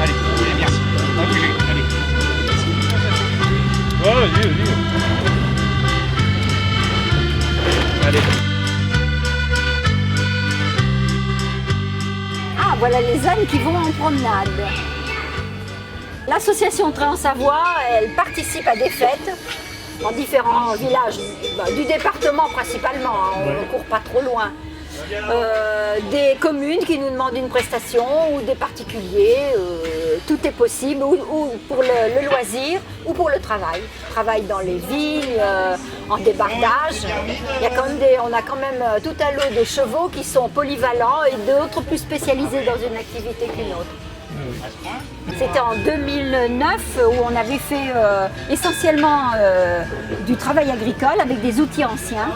Allez, merci. Pas bouger, allez. Ouais, vas-y. Allez. Ah, voilà les ânes qui vont en promenade. L'association Traits en Savoie, elle participe à des fêtes dans différents villages du département principalement, hein, on ne court pas trop loin. Des communes qui nous demandent une prestation ou des particuliers, tout est possible, ou pour le loisir ou pour le travail. Travail dans les vignes, en débardage. On a quand même tout un lot de chevaux qui sont polyvalents et d'autres plus spécialisés dans une activité qu'une autre. C'était en 2009 où on avait fait essentiellement du travail agricole avec des outils anciens.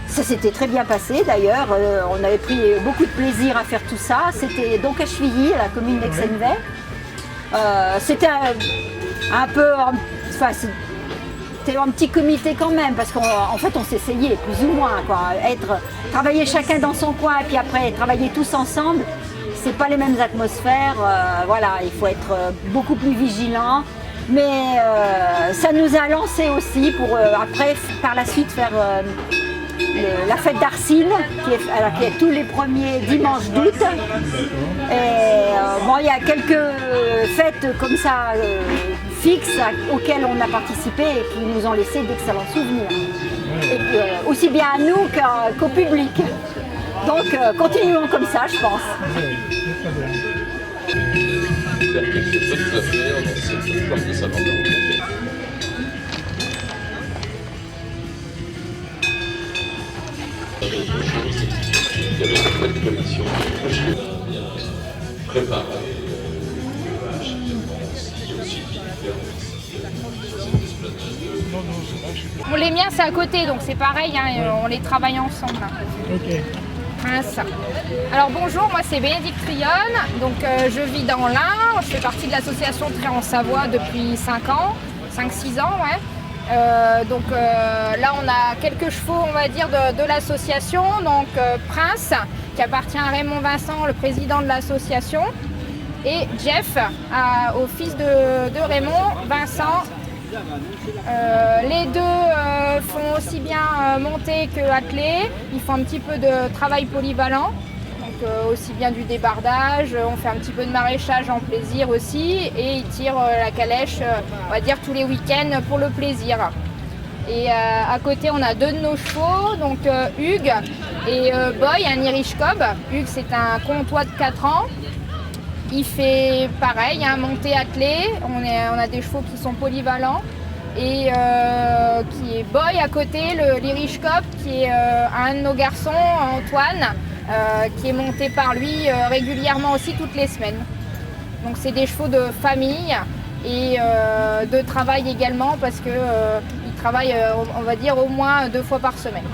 Ça s'était très bien passé d'ailleurs, on avait pris beaucoup de plaisir à faire tout ça. C'était donc à Chevilly, à la commune d'Aix-en-Vert. C'était un peu, enfin, c'était un petit comité quand même, parce qu'en fait on s'essayait plus ou moins, quoi. Travailler chacun dans son coin et puis après travailler tous ensemble, c'est pas les mêmes atmosphères, voilà, il faut être beaucoup plus vigilant. Mais ça nous a lancé aussi pour après par la suite faire la fête d'Arcile, qui est tous les premiers dimanches d'août. Et bon, il y a quelques fêtes comme ça fixes auxquelles on a participé et qui nous ont laissé d'excellents souvenirs. Et aussi bien à nous qu'au public. Donc continuons comme ça, je pense. Il y avait une belle collection bien préparée, aussi Bon, les miens c'est à côté, donc c'est pareil, hein, on les travaille ensemble. Ok. Ça. Alors bonjour, moi c'est Bénédicte Trionne, donc je vis dans l'Ain, je fais partie de l'association Traits en Savoie depuis 5 ans, 5-6 ans, ouais. Donc là on a quelques chevaux on va dire de l'association, donc Prince qui appartient à Raymond Vincent, le président de l'association, et Jeff au fils de Raymond Vincent. Les deux font aussi bien monter que atteler, ils font un petit peu de travail polyvalent, donc aussi bien du débardage, on fait un petit peu de maraîchage en plaisir aussi, et ils tirent la calèche on va dire tous les week-ends pour le plaisir. Et à côté on a deux de nos chevaux, donc Hugues et Boy, un Irish Cob. Hugues c'est un comtois de 4 ans. Il fait pareil, hein, monter attelé, on a des chevaux qui sont polyvalents. Et qui est Boy à côté, l'Irish Cob, qui est un de nos garçons, Antoine, qui est monté par lui régulièrement aussi toutes les semaines. Donc c'est des chevaux de famille et de travail également, parce qu'ils travaillent on va dire au moins 2 fois par semaine.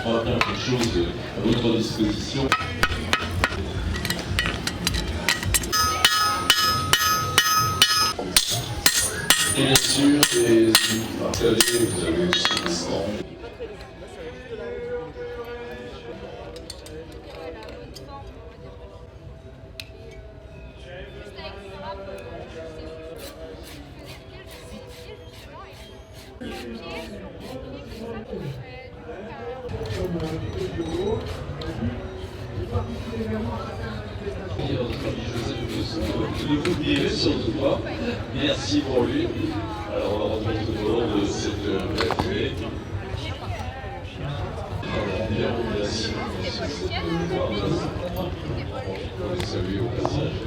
On va faire quelque chose à votre disposition. Et bien sûr, les partagés, vous avez aussi un stand. Ne l'oubliez surtout pas. Merci pour lui. Alors on va remettre tout au long de cette matinée. Merci. On les salue au passage.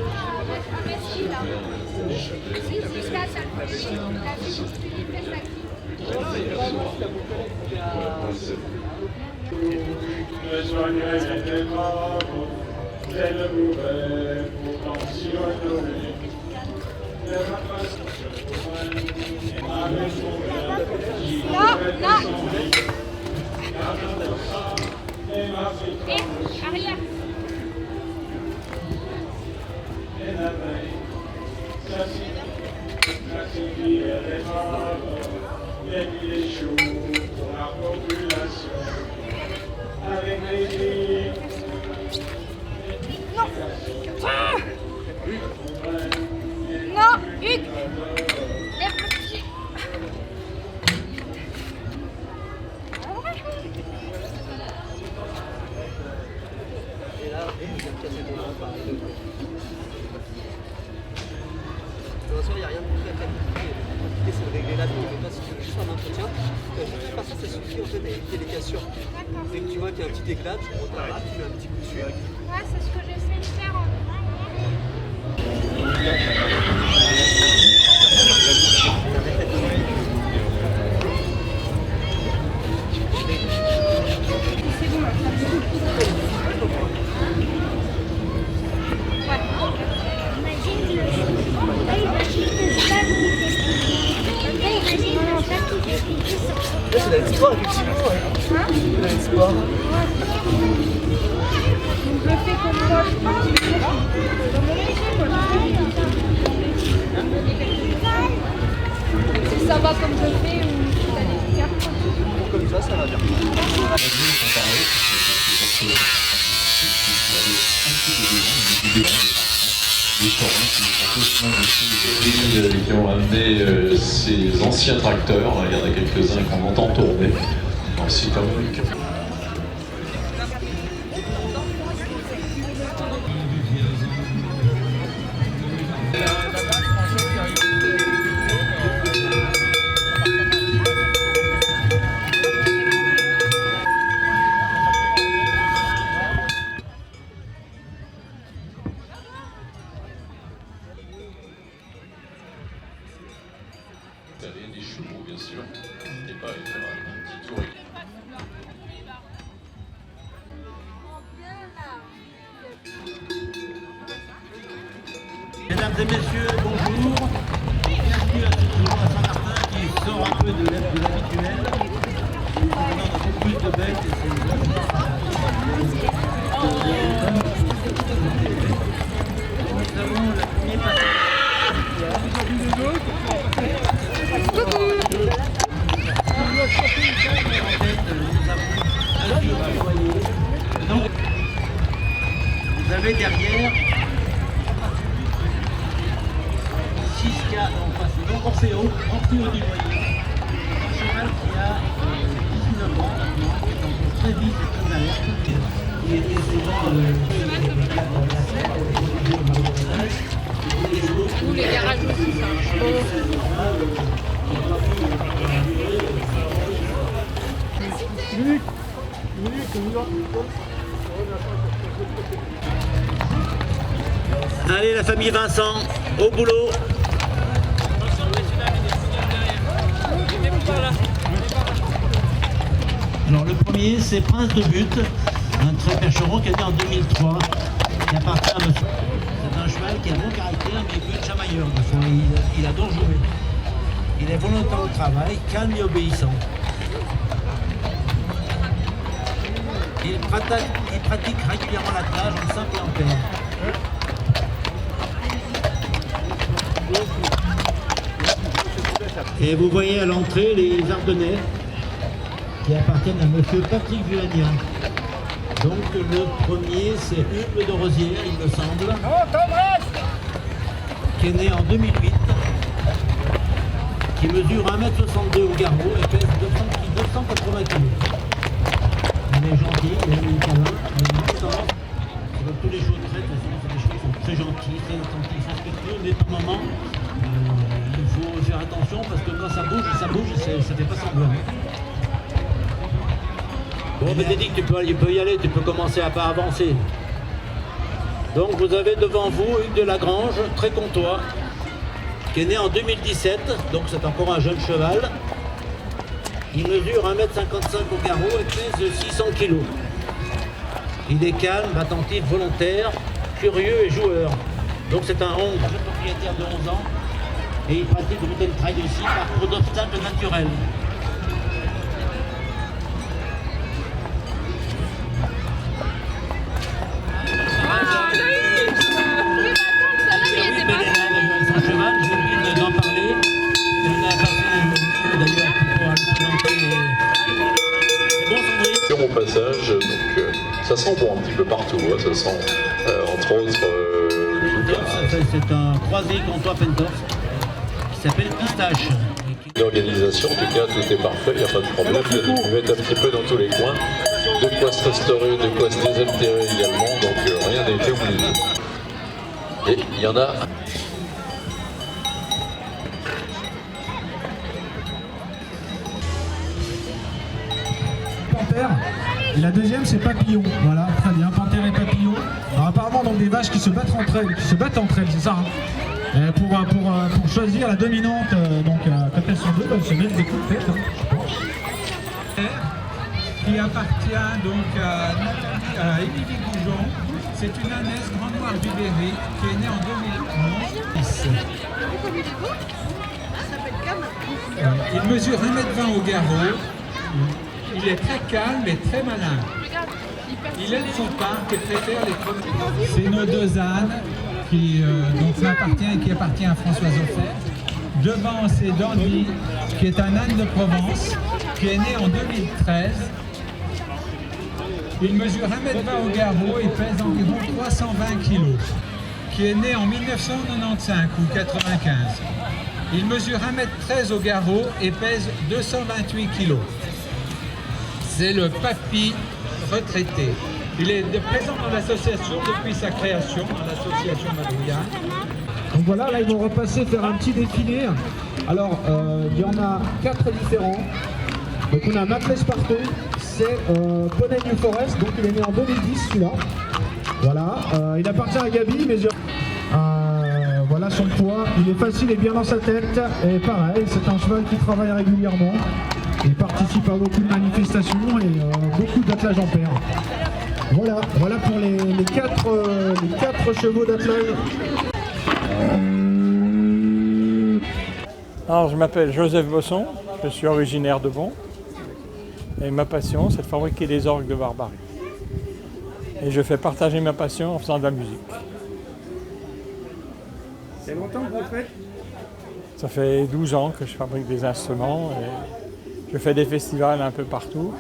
Arrière. mais il est chaud pour la population. Avec les filles. Non, Hugues. Lève le pied. De toute façon, il n'y a rien de plus à faire. L'idée, c'est de régler la vie. Mais pas si tu veux juste un entretien. Juste faire ça, ça suffit en fait à éviter les cassures. Dès que tu vois qu'il y a un petit éclat, tu retardes là, tu mets un petit coup dessus. Ouais, c'est ce que j'essaie de faire. C'est bon, là. Là, c'est l'exploit, effectivement. C'est l'exploit. Donc je le fais comme ça, je pense. Si ça va comme je fais ou si t'as des cartes. Comme ça va bien. Qui ont amené ces anciens tracteurs, il y en a quelques-uns qu'on entend tourner dans le site Armorique. Des chevaux, bien sûr, et pas faire un petit tour. Mesdames et messieurs, bonjour. Bienvenue à ce jour à Saint-Martin qui sort un peu de l'habituel. On a un peu plus de bêtes et c'est nous avons la première partie. Vous avez derrière 6 cas, non pas c'est non Orfeo du Voyer. Un cheval qui a 19 ans maintenant, qui est encore très vif et très alerte. Il était souvent Tous les garages aussi, ça. Allez la famille Vincent, au boulot. Alors le premier c'est Prince de Butte, un très percheron qui est né en 2003, qui appartient à monsieur. C'est un cheval qui a bon caractère mais il peut être chamailleur des fois, il adore jouer. Il est volontaire au travail, calme et obéissant. Il pratique régulièrement l'attelage en simple et en paire. Et vous voyez à l'entrée les Ardennais qui appartiennent à monsieur Patrick Vulania. Donc le premier c'est Hugues de Rosière, il me semble, qui est né en 2008, qui mesure 1m62 au garrot et pèse 280 kg. Il est gentil, il a une câlin, il a une distance. Comme tous les chevaux de traite, c'est des chevaux qui sont très gentils, très attentifs, respectueux, mais par moment, il faut faire attention parce que quand ça bouge, ça fait pas semblant. Bon, Bénédicte, tu peux y aller, tu peux commencer à pas avancer. Donc vous avez devant vous Hugues de Lagrange, très comtois, qui est né en 2017, donc c'est encore un jeune cheval. Il mesure 1m55 au garrot et pèse 600 kg. Il est calme, attentif, volontaire, curieux et joueur. Donc c'est un Hong, propriétaire de 11 ans, et il pratique le mountain trail aussi, parcours d'obstacles naturels. Son cheval, j'ai oublié d'en parler. Il a passé d'ailleurs présenter les... C'est bon, Sandrine? Au passage, donc ça sent bon un petit peu partout, hein, ça sent entre autres C'est un croisé comtois Pentorf qui s'appelle Pistache. l'organisation, en tout cas tout est parfait, il n'y a pas de problème, il y a des buvettes un petit peu dans tous les coins, de quoi se restaurer, de quoi se désaltérer également, donc rien n'a été oublié. Et il y en a Panthère. Et la deuxième c'est Papillon. Voilà, très bien, Panthère et Papillon. Alors apparemment donc des vaches qui se battent entre elles, c'est ça hein. Pour choisir la dominante, quand elles sont deux, elles se mettent des coups de tête. Qui appartient donc à Émilie Goujon. C'est une ânesse Grande Noire du Berry qui est née en 2011. Il mesure 1,20 m au garrot. Il est très calme et très malin. Il aime son parc et préfère les promenades. C'est nos deux ânes qui appartient à Françoise Offert. Devant, c'est Dandy, qui est un âne de Provence, qui est né en 2013. Il mesure 1,20 m au garrot et pèse environ 320 kg. Qui est né en 1995 ou 95. Il mesure 1,13 m au garrot et pèse 228 kg. C'est le papy retraité. Il est présent dans l'association depuis sa création, dans l'association Madrouillane. Donc voilà, là ils vont repasser faire un petit défilé. Alors, il y en a 4 différents. Donc on a Maclès Partout, c'est Poney New Forest, donc il est né en 2010 celui-là. Voilà, il appartient à Gabi, mais voilà son poids, il est facile et bien dans sa tête. Et pareil, c'est un cheval qui travaille régulièrement. Il participe à beaucoup de manifestations et beaucoup d'attelages en paire. Voilà pour les quatre chevaux d'attelage. Alors, je m'appelle Joseph Bosson, je suis originaire de Bon. Et ma passion, c'est de fabriquer des orgues de barbarie. Et je fais partager ma passion en faisant de la musique. C'est longtemps que vous faites? Ça fait 12 ans que je fabrique des instruments. Et je fais des festivals un peu partout,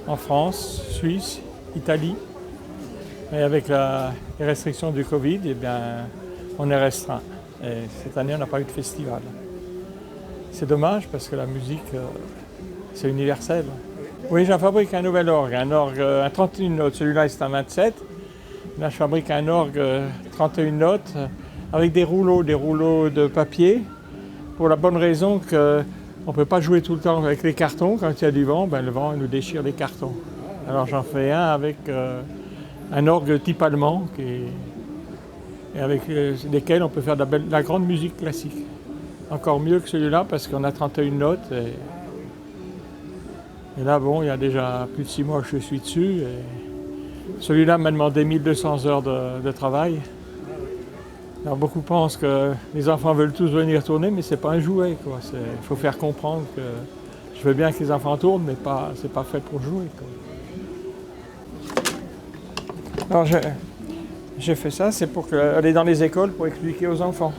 en France, Suisse, Italie. Et avec les restrictions du Covid, eh bien, on est restreint. Et cette année, on n'a pas eu de festival. C'est dommage parce que la musique, c'est universel. Oui, j'en fabrique un nouvel orgue, un 31 notes. Celui-là, c'est un 27. Là, je fabrique un orgue 31 notes avec des rouleaux de papier pour la bonne raison que on ne peut pas jouer tout le temps avec les cartons. Quand il y a du vent, le vent nous déchire les cartons. Alors j'en fais un avec un orgue type allemand et avec lesquels on peut faire de la grande musique classique. Encore mieux que celui-là parce qu'on a 31 notes. Et là, bon, il y a déjà plus de 6 mois que je suis dessus. Et celui-là m'a demandé 1200 heures de travail. Alors beaucoup pensent que les enfants veulent tous venir tourner, mais c'est pas un jouet, quoi. Il faut faire comprendre que je veux bien que les enfants tournent, mais c'est pas fait pour jouer, quoi. Alors j'ai fait ça, c'est pour aller dans les écoles pour expliquer aux enfants.